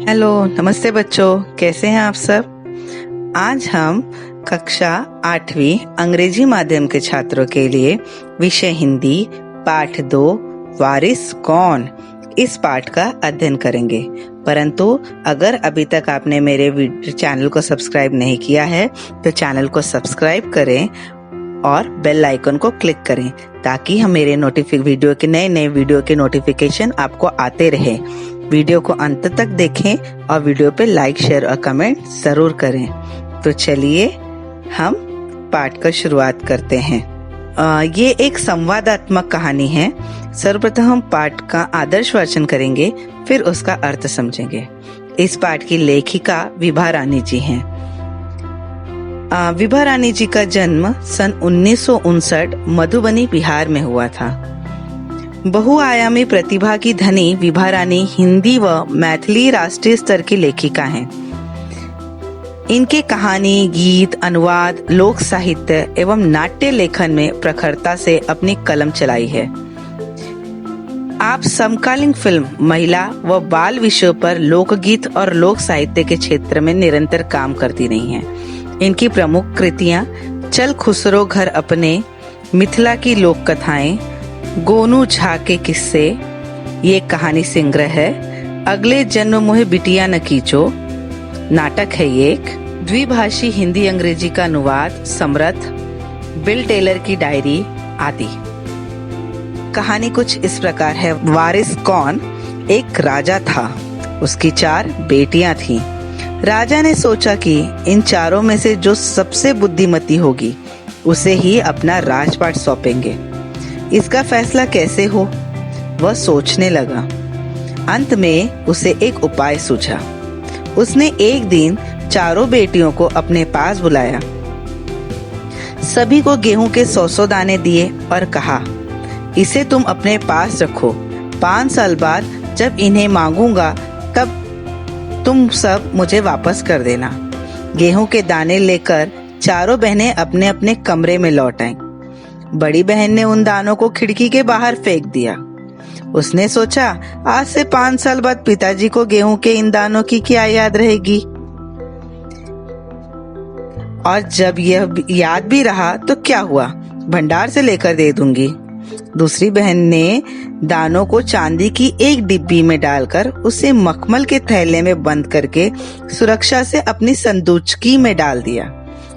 Hello, नमस्ते बच्चों, कैसे हैं आप सब। आज हम कक्षा 8वीं अंग्रेजी माध्यम के छात्रों के लिए विषय हिंदी पाठ 2 वारिस कौन इस पाठ का अध्ययन करेंगे। परंतु अगर अभी तक आपने मेरे चैनल को सब्सक्राइब नहीं किया है तो चैनल को सब्सक्राइब करें और बेल आइकन को क्लिक करें ताकि हम मेरे नए वीडियो के नोटिफिकेशन आपको आते रहे। वीडियो को अंत तक देखें और वीडियो पे लाइक, शेयर और कमेंट जरूर करें। तो चलिए हम पाठ का शुरुआत करते हैं। ये एक संवादात्मक कहानी है। सर्वप्रथम हम पाठ का आदर्श वाचन करेंगे, फिर उसका अर्थ समझेंगे। इस पाठ की लेखिका विभा रानी जी हैं। विभा रानी जी का जन्म सन 1959 मधुबनी बिहार में हुआ था। बहुआयामी प्रतिभा की धनी विभा रानी हिंदी व मैथिली राष्ट्रीय स्तर की लेखिका हैं। इनके कहानी, गीत, अनुवाद, लोक साहित्य एवं नाट्य लेखन में प्रखरता से अपनी कलम चलाई है। आप समकालीन फिल्म, महिला व बाल विषयों पर लोकगीत और लोक साहित्य के क्षेत्र में निरंतर काम करती रही हैं। इनकी प्रमुख कृतियां चल खुसरो घर अपने, मिथिला की लोक कथाएं, गोनू झा के किस्से, ये कहानी संग्रह है, अगले जन्म मोहे बिटिया न कीचो, नाटक है ये एक, द्विभाषी हिंदी अंग्रेजी का अनुवाद, समर्थ, बिल टेलर की डायरी आदि। कहानी कुछ इस प्रकार है। वारिस कौन एक राजा था। उसकी 4 बेटियां थीं। राजा ने सोचा कि इन चारों में से जो सबसे बुद्धिमती होगी उसे ही अपना राजपाट सौंपेंगे। इसका फैसला कैसे हो, वह सोचने लगा। अंत में उसे एक उपाय सूझा। उसने एक दिन चारों बेटियों को अपने पास बुलाया, सभी को गेहूं के 100 दाने दिए और कहा, इसे तुम अपने पास रखो। 5 साल बाद जब इन्हें मांगूंगा तब तुम सब मुझे वापस कर देना। गेहूं के दाने लेकर चारों बहनें अपने अपने कमरे में लौट आईं। बड़ी बहन ने उन दानों को खिड़की के बाहर फेंक दिया। उसने सोचा, आज से 5 साल बाद पिताजी को गेहूं के इन दानों की क्या याद रहेगी, और जब यह याद भी रहा तो क्या हुआ, भंडार से लेकर दे दूंगी। दूसरी बहन ने दानों को चांदी की एक डिब्बी में डालकर उसे मखमल के थैले में बंद करके सुरक्षा से अपनी संदूचकी में डाल दिया।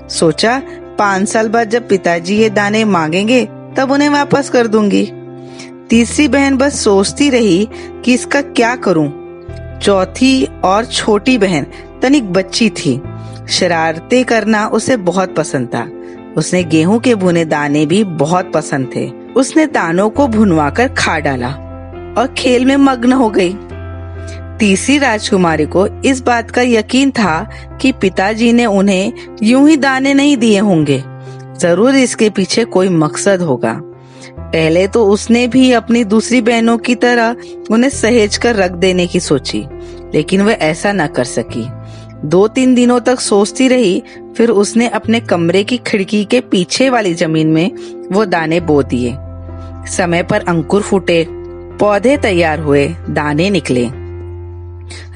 सोचा, 5 साल बाद जब पिताजी ये दाने मांगेंगे तब उन्हें वापस कर दूंगी। तीसरी बहन बस सोचती रही कि इसका क्या करूं। चौथी और छोटी बहन तनिक बच्ची थी। शरारतें करना उसे बहुत पसंद था। उसने गेहूं के भुने दाने भी बहुत पसंद थे। उसने दानों को भुनवाकर खा डाला और खेल में मग्न हो गई। तीसरी राजकुमारी को इस बात का यकीन था कि पिताजी ने उन्हें यूं ही दाने नहीं दिए होंगे, जरूर इसके पीछे कोई मकसद होगा। पहले तो उसने भी अपनी दूसरी बहनों की तरह उन्हें सहेज कर रख देने की सोची, लेकिन वह ऐसा न कर सकी। 2-3 दिनों तक सोचती रही, फिर उसने अपने कमरे की खिड़की के पीछे वाली जमीन में वो दाने बो दिए। समय पर अंकुर फूटे, पौधे तैयार हुए, दाने निकले।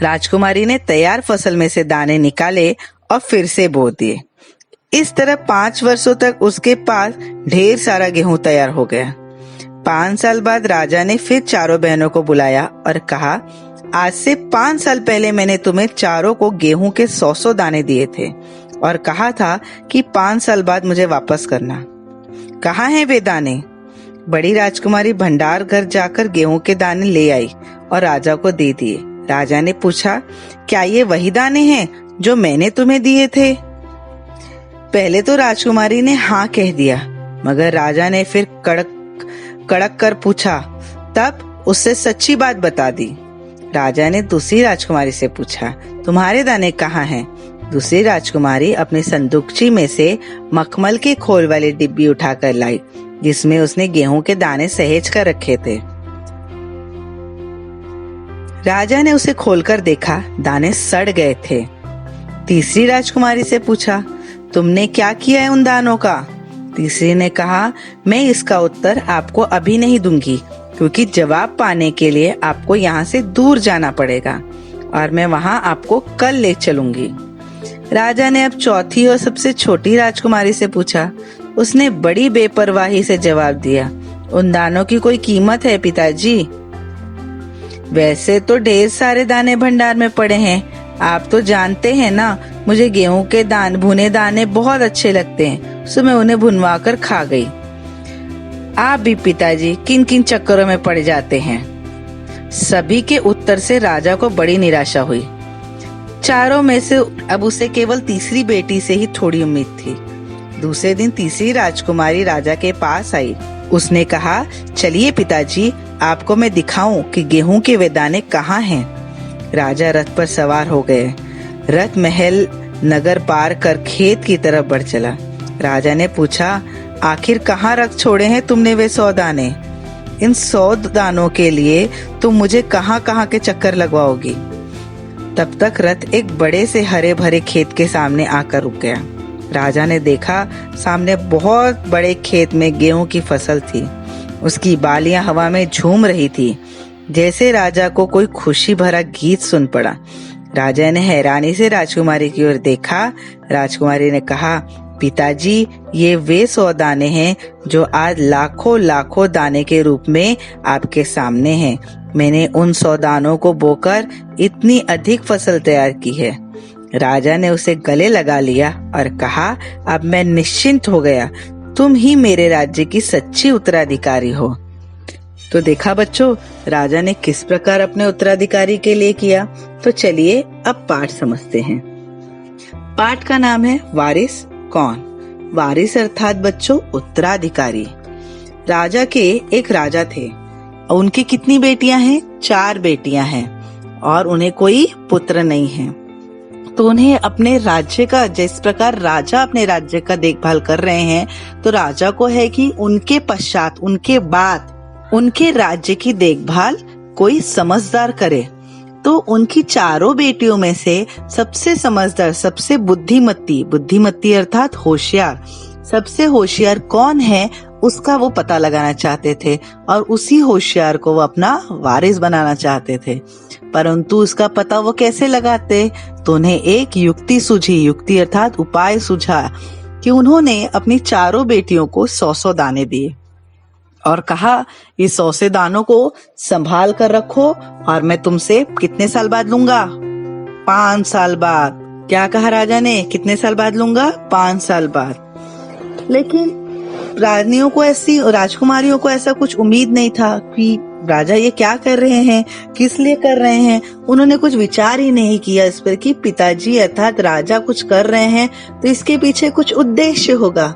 राजकुमारी ने तैयार फसल में से दाने निकाले और फिर से बो दिए। इस तरह 5 वर्षों तक उसके पास ढेर सारा गेहूं तैयार हो गया। 5 साल बाद राजा ने फिर चारों बहनों को बुलाया और कहा, आज से 5 साल पहले मैंने तुम्हें चारों को गेहूं के 100 दाने दिए थे और कहा था कि 5 साल बाद मुझे वापस करना। कहाँ हैं वे दाने? बड़ी राजकुमारी भंडार घर जाकर गेहूं के दाने ले आई और राजा को दे दिए। राजा ने पूछा, क्या ये वही दाने हैं जो मैंने तुम्हें दिए थे? पहले तो राजकुमारी ने हाँ कह दिया, मगर राजा ने फिर कड़क कर पूछा, तब उससे सच्ची बात बता दी। राजा ने दूसरी राजकुमारी से पूछा, तुम्हारे दाने कहाँ हैं? दूसरी राजकुमारी अपनी संदूकची में से मखमल के खोल वाली डिब्बी उठाकर लाई, जिसमें उसने गेहूं के दाने सहेज कर रखे थे। राजा ने उसे खोलकर देखा, दाने सड़ गए थे। तीसरी राजकुमारी से पूछा, तुमने क्या किया है उन दानों का? तीसरी ने कहा, मैं इसका उत्तर आपको अभी नहीं दूंगी, क्योंकि जवाब पाने के लिए आपको यहाँ से दूर जाना पड़ेगा और मैं वहाँ आपको कल ले चलूंगी। राजा ने अब चौथी और सबसे छोटी राजकुमारी से पूछा। उसने बड़ी बेपरवाही से जवाब दिया, उन दानों की कोई कीमत है पिताजी? वैसे तो ढेर सारे दाने भंडार में पड़े हैं, आप तो जानते हैं ना, मुझे गेहूं के भुने दाने बहुत अच्छे लगते हैं, सो मैं उन्हें भुनवा कर खा गई। आप भी पिताजी किन किन चक्करों में पड़ जाते हैं? सभी के उत्तर से राजा को बड़ी निराशा हुई। चारों में से अब उसे केवल तीसरी बेटी से ही थोड़ी उम्मीद थी। दूसरे दिन तीसरी राजकुमारी राजा के पास आई। उसने कहा, चलिए पिताजी, आपको मैं दिखाऊं कि गेहूं के वे दाने कहाँ हैं। राजा रथ पर सवार हो गए। रथ महल नगर पार कर खेत की तरफ बढ़ चला। राजा ने पूछा, आखिर कहाँ रख छोड़े हैं तुमने वे 100 दाने? इन 100 दानों के लिए तुम मुझे कहाँ कहाँ के चक्कर लगवाओगी? तब तक रथ एक बड़े से हरे भरे खेत के सामने आकर रुक गया। राजा ने देखा, सामने बहुत बड़े खेत में गेहूं की फसल थी। उसकी बालियां हवा में झूम रही थी, जैसे राजा को कोई खुशी भरा गीत सुन पड़ा। राजा ने हैरानी से राजकुमारी की ओर देखा। राजकुमारी ने कहा, पिताजी, ये वे 100 दाने हैं जो आज लाखों लाखों दाने के रूप में आपके सामने हैं। मैंने उन 100 दानों को बोकर इतनी अधिक फसल तैयार की है। राजा ने उसे गले लगा लिया और कहा, अब मैं निश्चिंत हो गया, तुम ही मेरे राज्य की सच्ची उत्तराधिकारी हो। तो देखा बच्चों, राजा ने किस प्रकार अपने उत्तराधिकारी के लिए किया। तो चलिए अब पाठ समझते हैं। पाठ का नाम है वारिस कौन। वारिस अर्थात बच्चों उत्तराधिकारी। राजा के एक राजा थे। उनकी कितनी बेटियां हैं? 4 बेटियां हैं और उन्हें कोई पुत्र नहीं है। तो उन्हें अपने राज्य का, जिस प्रकार राजा अपने राज्य का देखभाल कर रहे हैं, तो राजा को है कि उनके पश्चात, उनके बाद उनके राज्य की देखभाल कोई समझदार करे। तो उनकी 4 बेटियों में से सबसे समझदार, सबसे बुद्धिमती अर्थात होशियार, सबसे होशियार कौन है उसका वो पता लगाना चाहते थे और उसी होशियार को वो अपना वारिस बनाना चाहते थे। परंतु उसका पता वो कैसे लगाते? तो उन्हें एक युक्ति सूझी। युक्ति अर्थात उपाय सूझा कि उन्होंने अपनी 4 बेटियों को 100-100 दाने दिए और कहा, ये 100 से दानों को संभाल कर रखो और मैं तुमसे कितने साल बाद लूंगा? 5 साल बाद। क्या कहा राजा ने? कितने साल बाद लूंगा? 5 साल बाद। लेकिन राजकुमारियों को ऐसा कुछ उम्मीद नहीं था कि राजा ये क्या कर रहे हैं, किस लिए कर रहे हैं। उन्होंने कुछ विचार ही नहीं किया इस पर कि पिताजी अर्थात राजा कुछ कर रहे हैं तो इसके पीछे कुछ उद्देश्य होगा।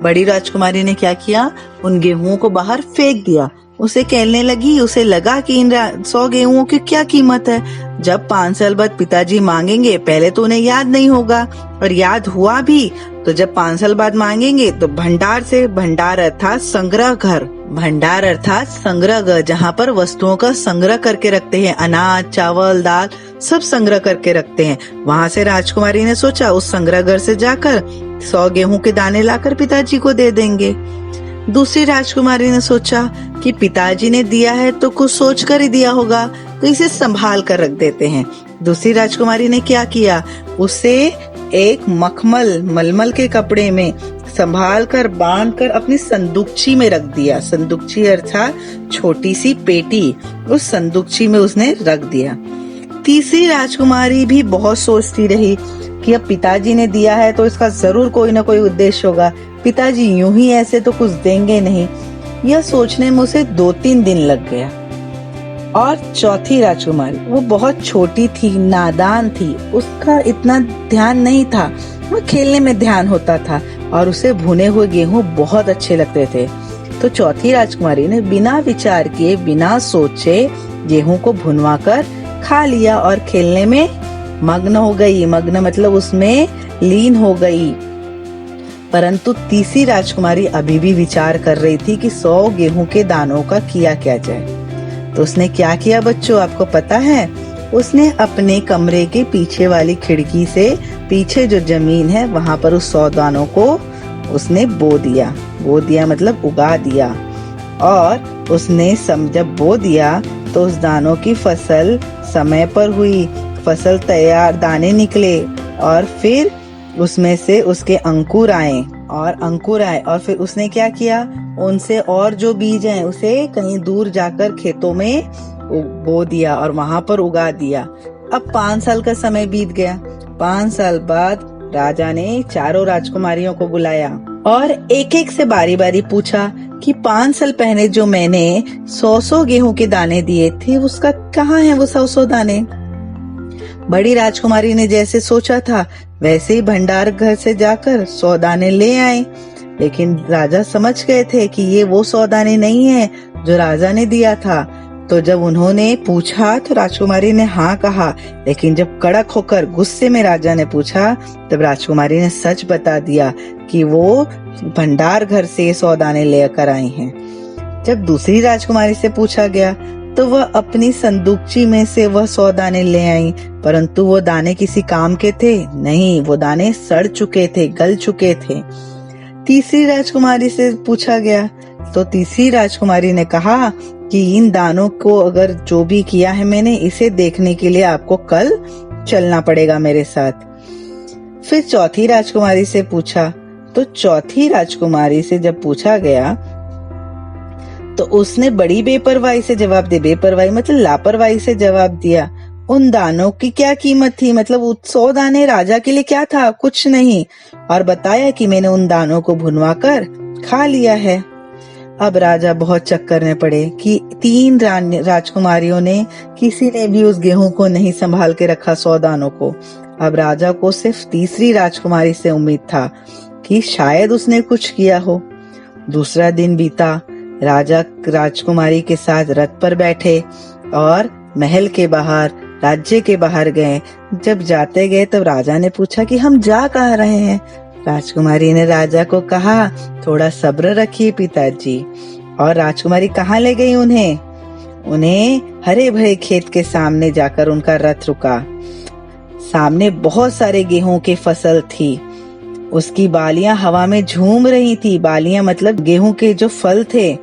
बड़ी राजकुमारी ने क्या किया? उन गेहूं को बाहर फेंक दिया। उसे कहने लगी, उसे लगा कि इन 100 गेहूं की क्या कीमत है। जब 5 साल बाद पिताजी मांगेंगे, पहले तो उन्हें याद नहीं होगा, और याद हुआ भी तो जब 5 साल बाद मांगेंगे तो भंडार अर्थात संग्रह घर, भंडार अर्थात संग्रह घर, जहाँ पर वस्तुओं का संग्रह करके रखते हैं, अनाज, चावल, दाल सब संग्रह करके रखते हैं। वहाँ से राजकुमारी ने सोचा उस संग्रह घर से जाकर 100 गेहूं के दाने लाकर पिताजी को दे देंगे। दूसरी राजकुमारी ने सोचा कि पिताजी ने दिया है तो कुछ सोच कर ही दिया होगा, तो इसे संभाल कर रख देते हैं। दूसरी राजकुमारी ने क्या किया? उसे एक मलमल के कपड़े में संभाल कर बांध कर अपनी संदूकची में रख दिया। संदूकची अर्थात छोटी सी पेटी, उस संदूकची में उसने रख दिया। तीसरी राजकुमारी भी बहुत सोचती रही कि अब पिताजी ने दिया है तो इसका जरूर कोई ना कोई उद्देश्य होगा, पिताजी यूं ही ऐसे तो कुछ देंगे नहीं। यह सोचने में उसे 2-3 दिन लग गया। और चौथी राजकुमारी, वो बहुत छोटी थी, नादान थी, उसका इतना ध्यान नहीं था, वो खेलने में ध्यान होता था और उसे भुने हुए गेहूं बहुत अच्छे लगते थे। तो चौथी राजकुमारी ने बिना विचार किए, बिना सोचे गेहूं को भुनवा कर खा लिया और खेलने में मग्न हो गई। मग्न मतलब उसमें लीन हो गई। परंतु तीसरी राजकुमारी अभी भी विचार कर रही थी कि 100 गेहूं के दानों का किया क्या जाए। तो उसने क्या किया बच्चों, आपको पता है? उसने अपने कमरे के पीछे वाली खिड़की से, पीछे जो जमीन है वहां पर उस 100 दानों को उसने बो दिया मतलब उगा दिया। और उसने जब बो दिया तो उस दानों की फसल समय पर हुई, फसल तैयार, दाने निकले और फिर उसमें से उसके अंकुर आए और फिर उसने क्या किया, उनसे और जो बीज हैं उसे कहीं दूर जाकर खेतों में बो दिया और वहां पर उगा दिया। अब 5 साल का समय बीत गया। 5 साल बाद राजा ने चारों राजकुमारियों को बुलाया और एक एक से बारी बारी पूछा कि 5 साल पहले जो मैंने 100 गेहूं के दाने दिए थे, उसका कहाँ है वो 100 दाने। बड़ी राजकुमारी ने जैसे सोचा था वैसे ही भंडार घर से जाकर 100 दाने ले आए, लेकिन राजा समझ गए थे कि ये वो 100 दाने नहीं है जो राजा ने दिया था। तो जब उन्होंने पूछा तो राजकुमारी ने हाँ कहा, लेकिन जब कड़क होकर गुस्से में राजा ने पूछा तब राजकुमारी ने सच बता दिया कि वो भंडार घर से 100 दाने लेकर आई हैं। जब दूसरी राजकुमारी से पूछा गया तो वह अपनी संदूकची में से वह 100 दाने ले आई, परंतु वो दाने किसी काम के थे नहीं, वो दाने सड़ चुके थे, गल चुके थे। तीसरी राजकुमारी से पूछा गया तो तीसरी राजकुमारी ने कहा कि इन दानों को अगर जो भी किया है मैंने, इसे देखने के लिए आपको कल चलना पड़ेगा मेरे साथ। फिर चौथी राजकुमारी से पूछा तो चौथी राजकुमारी से जब पूछा गया तो उसने बड़ी बेपरवाही से जवाब दिया, बेपरवाही मतलब लापरवाही से जवाब दिया। उन दानों की क्या कीमत थी, मतलब 100 दाने राजा के लिए क्या था, कुछ नहीं, और बताया कि मैंने उन दानों को भुनवा कर खा लिया है। अब राजा बहुत चक्कर में पड़े कि 3 राजकुमारियों ने किसी ने भी उस गेहूं को नहीं संभाल के रखा, 100 दानों को। अब राजा को सिर्फ तीसरी राजकुमारी से उम्मीद था कि शायद उसने कुछ किया हो। दूसरा दिन बीता। राजा राजकुमारी के साथ रथ पर बैठे और महल के बाहर, राज्य के बाहर गए। जब जाते गए तब राजा ने पूछा कि हम जा कहाँ रहे हैं। राजकुमारी ने राजा को कहा, थोड़ा सब्र रखिए पिताजी। और राजकुमारी कहाँ ले गई उन्हें हरे भरे खेत के सामने जाकर उनका रथ रुका। सामने बहुत सारे गेहूं की फसल थी, उसकी बालियां हवा में झूम रही थी। बालियां मतलब गेहूं के जो फल थे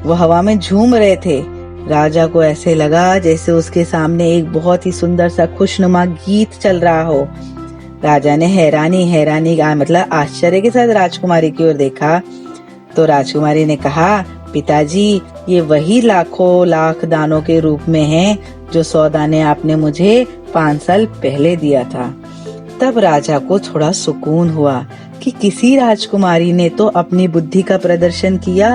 वो हवा में झूम रहे थे। राजा को ऐसे लगा जैसे उसके सामने एक बहुत ही सुंदर सा खुशनुमा गीत चल रहा हो। राजा ने हैरानी मतलब आश्चर्य के साथ राजकुमारी की ओर देखा तो राजकुमारी ने कहा, पिताजी ये वही लाखों लाख दानों के रूप में हैं जो 100 दाने आपने मुझे 5 साल पहले दिया था। तब राजा को थोड़ा सुकून हुआ कि किसी राजकुमारी ने तो अपनी बुद्धि का प्रदर्शन किया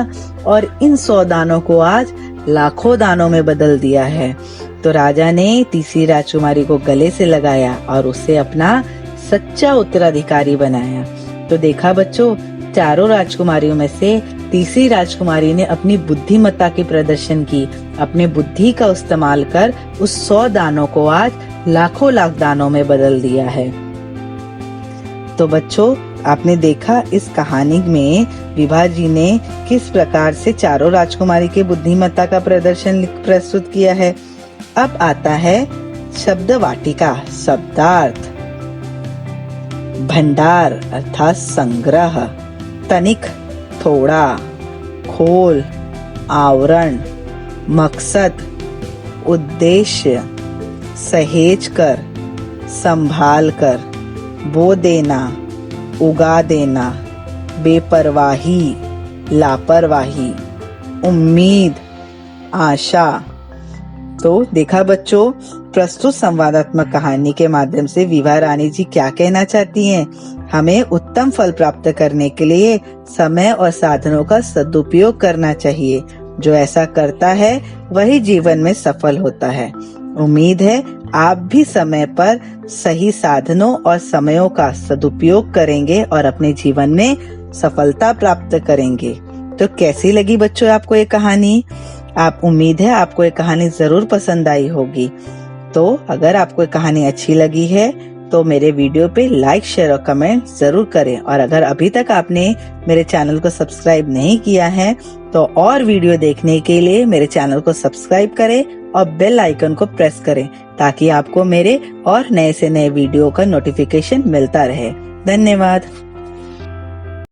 और इन 100 दानों को आज लाखों दानों में बदल दिया है। तो राजा ने तीसरी राजकुमारी को गले से लगाया और उसे अपना सच्चा उत्तराधिकारी बनाया। तो देखा बच्चों, चारों राजकुमारियों में से तीसरी राजकुमारी ने अपनी बुद्धिमत्ता की प्रदर्शन की, अपने बुद्धि का इस्तेमाल कर उस 100 दानों को आज लाखों लाख दानों में बदल दिया है। तो बच्चों, आपने देखा इस कहानी में विभा जी ने किस प्रकार से चारों राजकुमारी के बुद्धिमत्ता का प्रदर्शन प्रस्तुत किया है। अब आता है शब्द वाटिका। शब्दार्थ: भंडार अर्थात संग्रह, तनिक थोड़ा, खोल आवरण, मकसद उद्देश्य, सहेज कर, संभाल कर, बो देना, उगा देना, बेपरवाही, लापरवाही, उम्मीद, आशा। तो देखा बच्चों, प्रस्तुत संवादात्मक कहानी के माध्यम से विभा रानी जी क्या कहना चाहती हैं? हमें उत्तम फल प्राप्त करने के लिए समय और साधनों का सदुपयोग करना चाहिए। जो ऐसा करता है वही जीवन में सफल होता है। उम्मीद है आप भी समय पर सही साधनों और समयों का सदुपयोग करेंगे और अपने जीवन में सफलता प्राप्त करेंगे। तो कैसी लगी बच्चों आपको ये कहानी? उम्मीद है आपको ये कहानी जरूर पसंद आई होगी। तो अगर आपको ये कहानी अच्छी लगी है तो मेरे वीडियो पे लाइक, शेयर और कमेंट जरूर करें। और अगर अभी तक आपने मेरे चैनल को सब्सक्राइब नहीं किया है तो और वीडियो देखने के लिए मेरे चैनल को सब्सक्राइब करें और बेल आइकन को प्रेस करें ताकि आपको मेरे और नए से नए वीडियो का नोटिफिकेशन मिलता रहे। धन्यवाद।